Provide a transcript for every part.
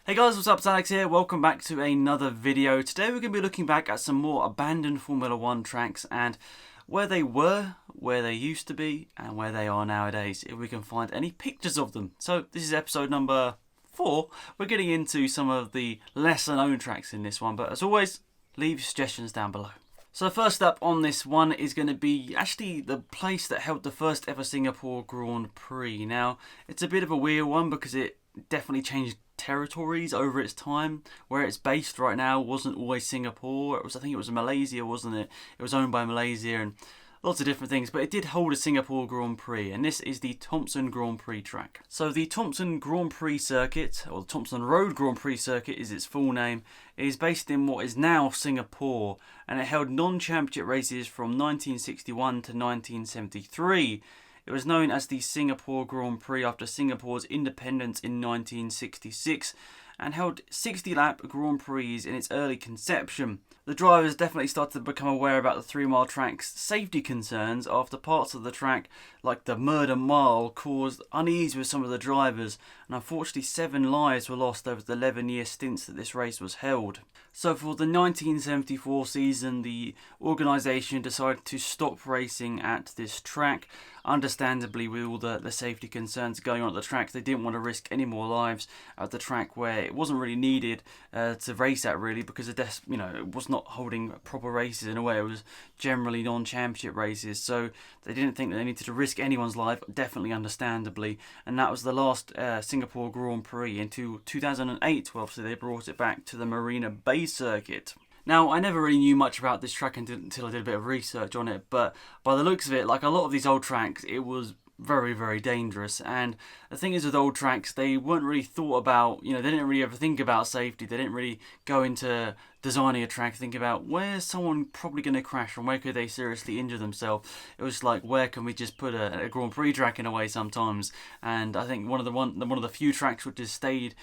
Hey guys, what's up? It's Alex here. Welcome back to another video. Today we're going to be looking back at some more abandoned Formula 1 tracks and where they were, where they used to be, and where they are nowadays, if we can find any pictures of them. So this is episode number 4. We're getting into some of the lesser known tracks in this one, but as always, leave your suggestions down below. So first up on this one is going to be actually the place that held the first ever Singapore Grand Prix. Now, it's a bit of a weird one because it definitely changed territories over its time. Where it's based right now wasn't always Singapore. I think it was Malaysia, wasn't it? It was owned by Malaysia and lots of different things, but it did hold a Singapore Grand Prix, and this is the Thompson Grand Prix track. So the Thompson Grand Prix circuit, or the Thompson Road Grand Prix circuit is its full name, is based in what is now Singapore, and it held non-championship races from 1961 to 1973. It was known as the Singapore Grand Prix after Singapore's independence in 1966 and held 60-lap Grand Prix in its early conception. The drivers definitely started to become aware about the 3-mile track's safety concerns after parts of the track, like the Murder Mile, caused unease with some of the drivers, and unfortunately 7 lives were lost over the 11-year stints that this race was held. So for the 1974 season, the organisation decided to stop racing at this track. Understandably, with all the safety concerns going on at the track, they didn't want to risk any more lives at the track where it wasn't really needed to race at, really, because it was not holding proper races in a way. It was generally non-championship races, so they didn't think that they needed to risk anyone's life, definitely understandably. And that was the last Singapore Grand Prix until 2008, well, obviously they brought it back to the Marina Bay circuit. Now, I never really knew much about this track until I did a bit of research on it, but by the looks of it, like a lot of these old tracks, it was very, very dangerous. And the thing is with old tracks, they weren't really thought about, they didn't really ever think about safety. They didn't really go into designing a track thinking about where's someone probably going to crash and where could they seriously injure themselves. It was like, where can we just put a Grand Prix track in a way sometimes. And I think one of the few tracks which has stayed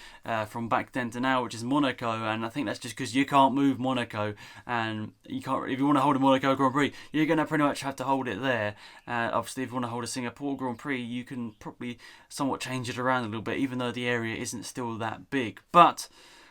from back then to now, which is Monaco, and I think that's just because you can't move Monaco, and you can't, if you want to hold a Monaco Grand Prix, you're going to pretty much have to hold it there. Obviously, if you want to hold a Singapore Grand Prix, you can probably somewhat change it around a little bit, even though the area isn't still that big. But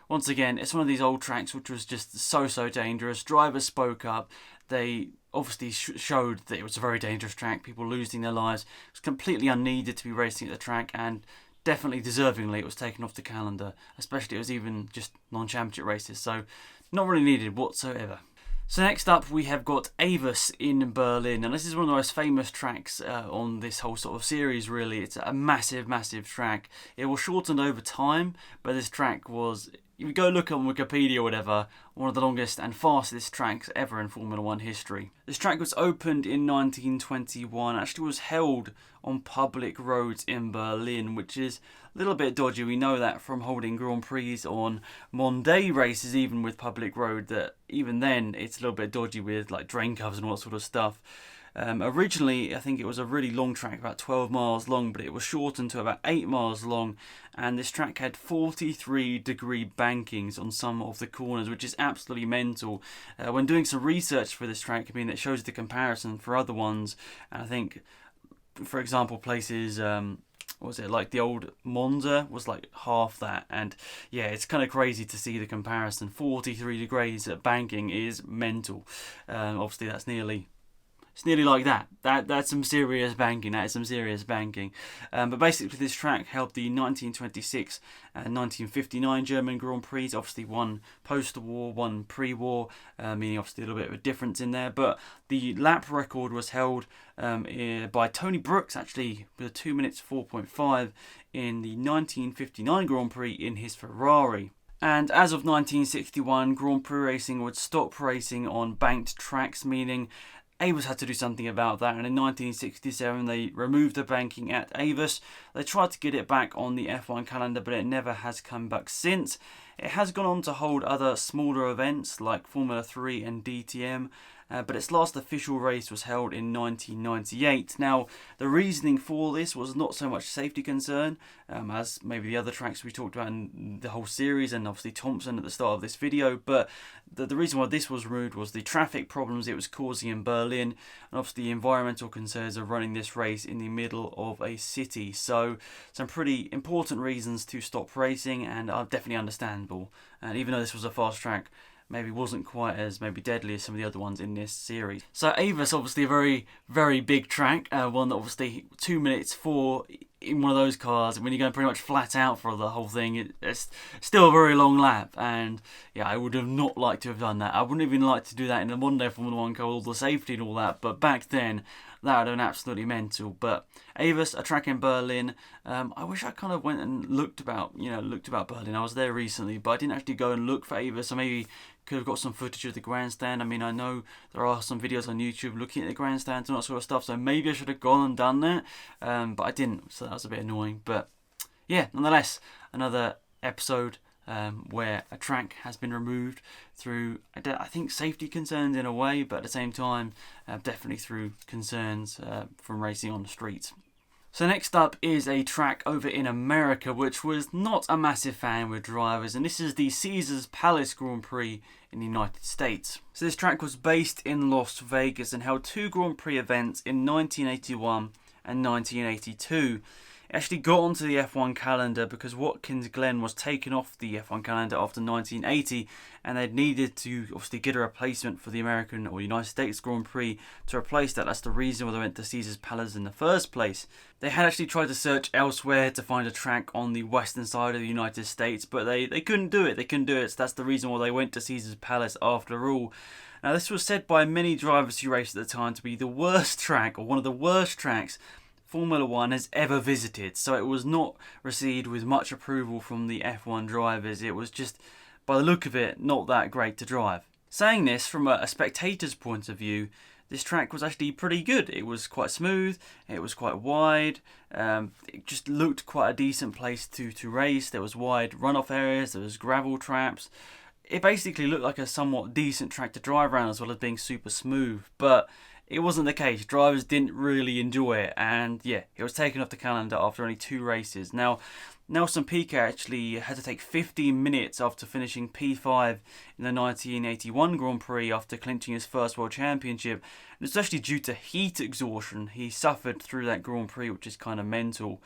once again, it's one of these old tracks which was just so dangerous. Drivers spoke up. They obviously showed that it was a very dangerous track. People losing their lives. It was completely unneeded to be racing at the track, and definitely deservingly it was taken off the calendar. Especially it was even just non-championship races, so not really needed whatsoever. So next up we have got Avis in Berlin, and this is one of the most famous tracks on this whole sort of series, really. It's a massive track. It was shortened over time, but this track was, if you go look on Wikipedia or whatever, one of the longest and fastest tracks ever in Formula 1 history. This track was opened in 1921, actually was held on public roads in Berlin, which is a little bit dodgy. We know that from holding Grand Prix on Monday races, even with public road, that even then it's a little bit dodgy with like drain covers and all that sort of stuff. Originally, I think it was a really long track, about 12 miles long, but it was shortened to about 8 miles long, and this track had 43-degree bankings on some of the corners, which is absolutely mental. When doing some research for this track, it shows the comparison for other ones, and I think, for example, places, like the old Monza was like half that, and yeah, it's kind of crazy to see the comparison. 43 degrees at banking is mental. Obviously that's it's nearly like that. That's some serious banking. That is some serious banking. But basically, this track held the 1926 and 1959 German Grand Prix. Obviously, one post-war, one pre-war, meaning obviously a little bit of a difference in there. But the lap record was held by Tony Brooks, actually, with a 2 minutes 4.5 in the 1959 Grand Prix in his Ferrari. And as of 1961, Grand Prix racing would stop racing on banked tracks, meaning Avis had to do something about that, and in 1967 they removed the banking at Avis. They tried to get it back on the F1 calendar, but it never has come back since. It has gone on to hold other smaller events like Formula 3 and DTM, but its last official race was held in 1998. Now, the reasoning for this was not so much safety concern, as maybe the other tracks we talked about in the whole series, and obviously Thompson at the start of this video, but the reason why this was removed was the traffic problems it was causing in Berlin, and obviously the environmental concerns of running this race in the middle of a city. So some pretty important reasons to stop racing, and are definitely understandable. And even though this was a fast track, maybe wasn't quite as maybe deadly as some of the other ones in this series. So Avis, obviously a very, very big track, one that obviously 2 minutes for in one of those cars, when you're going pretty much flat out for the whole thing, it's still a very long lap. And yeah, I would have not liked to have done that. I wouldn't even like to do that in a modern day Formula 1 car, all the safety and all that, but back then that would have been absolutely mental. But Avis, a track in Berlin, I wish I kind of went and looked about Berlin. I was there recently, but I didn't actually go and look for Avis. I maybe could have got some footage of the grandstand. I mean, I know there are some videos on YouTube looking at the grandstands and that sort of stuff, so maybe I should have gone and done that, but I didn't, so that was a bit annoying. But yeah, nonetheless, another episode where a track has been removed through, I think, safety concerns in a way, but at the same time, definitely through concerns from racing on the streets. So next up is a track over in America, which was not a massive fan with drivers, and this is the Caesars Palace Grand Prix in the United States. So this track was based in Las Vegas and held 2 Grand Prix events in 1981 and 1982. It actually got onto the F1 calendar because Watkins Glen was taken off the F1 calendar after 1980, and they needed to obviously get a replacement for the American or United States Grand Prix to replace that. That's the reason why they went to Caesars Palace in the first place. They had actually tried to search elsewhere to find a track on the western side of the United States, but they couldn't do it. So that's the reason why they went to Caesars Palace after all. Now, this was said by many drivers who raced at the time to be the worst track, or one of the worst tracks Formula 1 has ever visited, so it was not received with much approval from the F1 drivers. It was just, by the look of it, not that great to drive. Saying this, from a spectator's point of view, this track was actually pretty good. It was quite smooth, it was quite wide, it just looked quite a decent place to race. There was wide runoff areas, there was gravel traps. It basically looked like a somewhat decent track to drive around, as well as being super smooth, but it wasn't the case. Drivers didn't really enjoy it, and yeah, it was taken off the calendar after only 2 races. Now, Nelson Piquet actually had to take 15 minutes after finishing P5 in the 1981 Grand Prix after clinching his first World Championship. And it's actually due to heat exhaustion he suffered through that Grand Prix, which is kind of mental.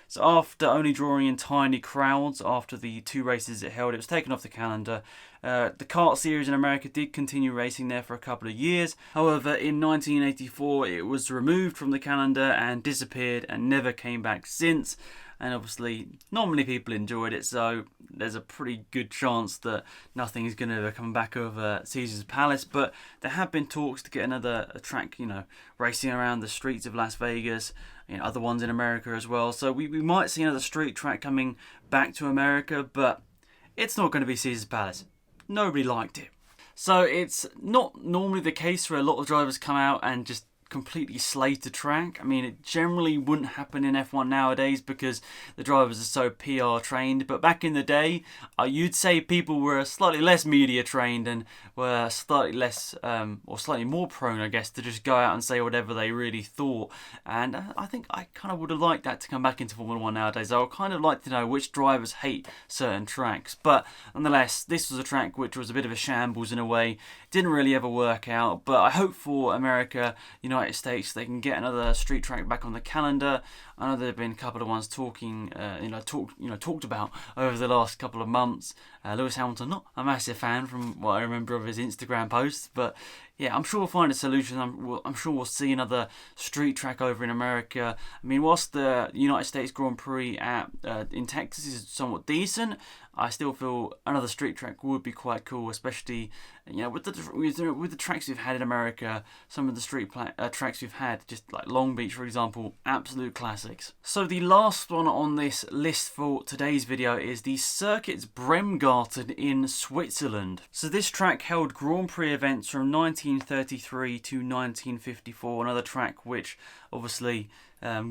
So after only drawing in tiny crowds after the 2 races it held, it was taken off the calendar. The kart series in America did continue racing there for a couple of years. However, in 1984 it was removed from the calendar and disappeared and never came back since. And obviously not many people enjoyed it, so there's a pretty good chance that nothing is going to come back over Caesars Palace. But there have been talks to get another track, racing around the streets of Las Vegas, other ones in America as well. So we might see another street track coming back to America, but it's not going to be Caesars Palace. Nobody liked it. So it's not normally the case where a lot of drivers come out and just completely slate the track. I mean, it generally wouldn't happen in F1 nowadays because the drivers are so PR trained, but back in the day, you'd say people were slightly less media trained and were slightly less, or slightly more prone, I guess, to just go out and say whatever they really thought. And I think I kind of would have liked that to come back into Formula 1 nowadays. I would kind of like to know which drivers hate certain tracks, but nonetheless, this was a track which was a bit of a shambles in a way. Didn't really ever work out, but I hope for America, United States, they can get another street track back on the calendar. I know there have been a couple of ones talked about over the last couple of months. Lewis Hamilton, not a massive fan from what I remember of his Instagram posts, but yeah, I'm sure we'll find a solution. I'm sure we'll see another street track over in America. I mean, whilst the United States Grand Prix in Texas is somewhat decent, I still feel another street track would be quite cool, especially with the tracks we've had in America. Some of the street tracks we've had, just like Long Beach, for example, absolute classics. So the last one on this list for today's video is the Circuit's Brim Gartered in Switzerland. So this track held Grand Prix events from 1933 to 1954. Another track which obviously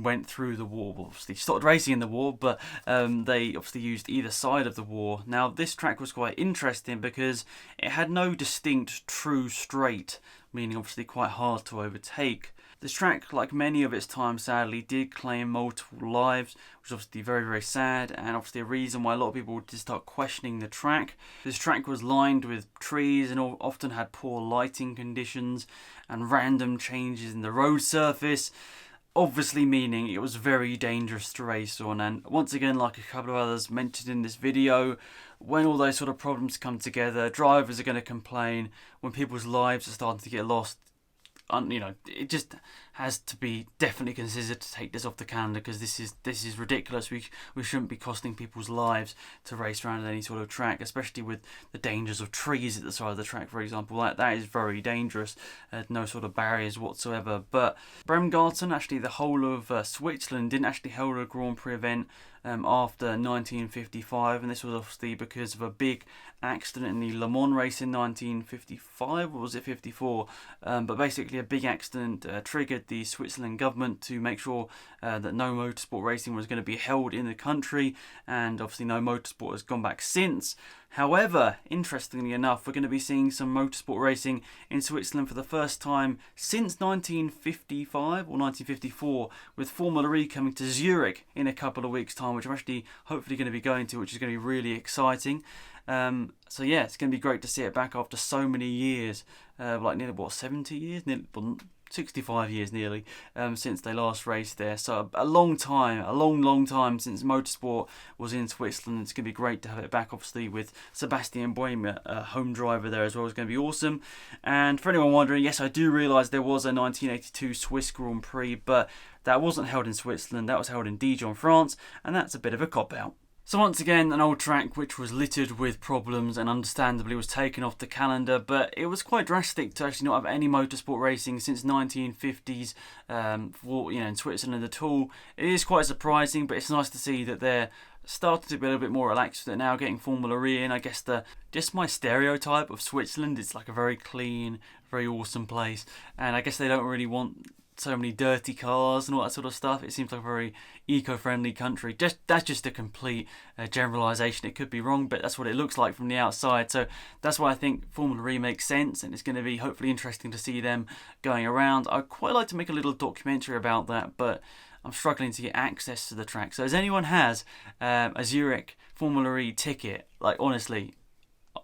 went through the war. Well, obviously stopped racing in the war, but they obviously used either side of the war. Now this track was quite interesting because it had no distinct true straight, meaning obviously quite hard to overtake. This track, like many of its time, sadly did claim multiple lives, which is obviously very, very sad, and obviously a reason why a lot of people did start questioning the track. This track was lined with trees and often had poor lighting conditions and random changes in the road surface, obviously meaning it was very dangerous to race on. And once again, like a couple of others mentioned in this video, when all those sort of problems come together, drivers are going to complain. When people's lives are starting to get lost, you know, it just has to be definitely considered to take this off the calendar, because this is ridiculous. We shouldn't be costing people's lives to race around any sort of track, especially with the dangers of trees at the side of the track, for example. That is very dangerous. No sort of barriers whatsoever. But Brim, Gartered, actually the whole of Switzerland didn't actually hold a Grand Prix event after 1955, and this was obviously because of a big accident in the Le Mans race in 1955, or was it 54? But basically a big accident triggered the Switzerland government to make sure that no motorsport racing was going to be held in the country, and obviously no motorsport has gone back since. However, interestingly enough, we're going to be seeing some motorsport racing in Switzerland for the first time since 1955 or 1954, with Formula E coming to Zurich in a couple of weeks' time, which I'm actually hopefully going to be going to, which is going to be really exciting. So yeah, it's going to be great to see it back after so many years, like nearly 70 years, 65 years nearly, since they last raced there. So a long time, a long time since motorsport was in Switzerland. It's going to be great to have it back, obviously, with Sebastian Buemi, a home driver there as well. It's going to be awesome. And for anyone wondering, yes, I do realise there was a 1982 Swiss Grand Prix, but that wasn't held in Switzerland. That was held in Dijon, France, and that's a bit of a cop-out. So once again, an old track which was littered with problems and understandably was taken off the calendar, but it was quite drastic to actually not have any motorsport racing since 1950s in Switzerland at all. It is quite surprising, but it's nice to see that they're starting to be a little bit more relaxed with it now, getting Formula E in. I guess just my stereotype of Switzerland, it's like a very clean, very awesome place, and I guess they don't really want so many dirty cars and all that sort of stuff. It seems like a very eco-friendly country. That's just a complete generalisation. It could be wrong, but that's what it looks like from the outside. So that's why I think Formula E makes sense, and it's going to be hopefully interesting to see them going around. I'd quite like to make a little documentary about that, but I'm struggling to get access to the track. So as anyone has a Zurich Formula E ticket, like honestly,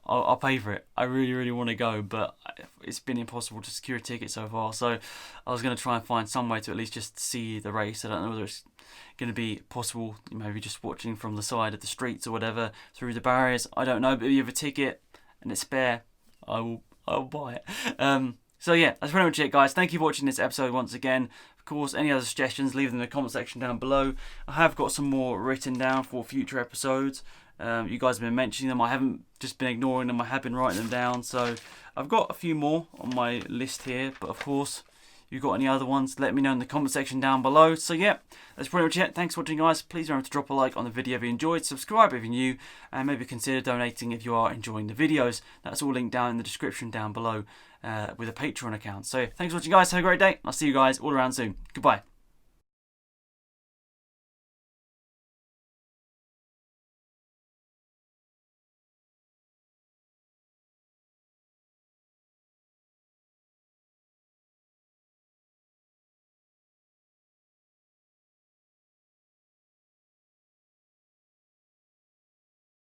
I'll pay for it. I really, really want to go, but it's been impossible to secure a ticket so far. So I was going to try and find some way to at least just see the race. I don't know whether it's going to be possible, maybe just watching from the side of the streets or whatever through the barriers. I don't know, but if you have a ticket and it's spare, I'll buy it. So yeah, that's pretty much it, guys. Thank you for watching this episode once again. Of course, any other suggestions, leave them in the comment section down below. I have got some more written down for future episodes. You guys have been mentioning them. I haven't just been ignoring them. I have been writing them down. So I've got a few more on my list here. But of course, if you've got any other ones, let me know in the comment section down below. So yeah, that's pretty much it. Thanks for watching, guys. Please remember to drop a like on the video if you enjoyed. Subscribe if you're new. And maybe consider donating if you are enjoying the videos. That's all linked down in the description down below with a Patreon account. So thanks for watching, guys. Have a great day. I'll see you guys all around soon. Goodbye.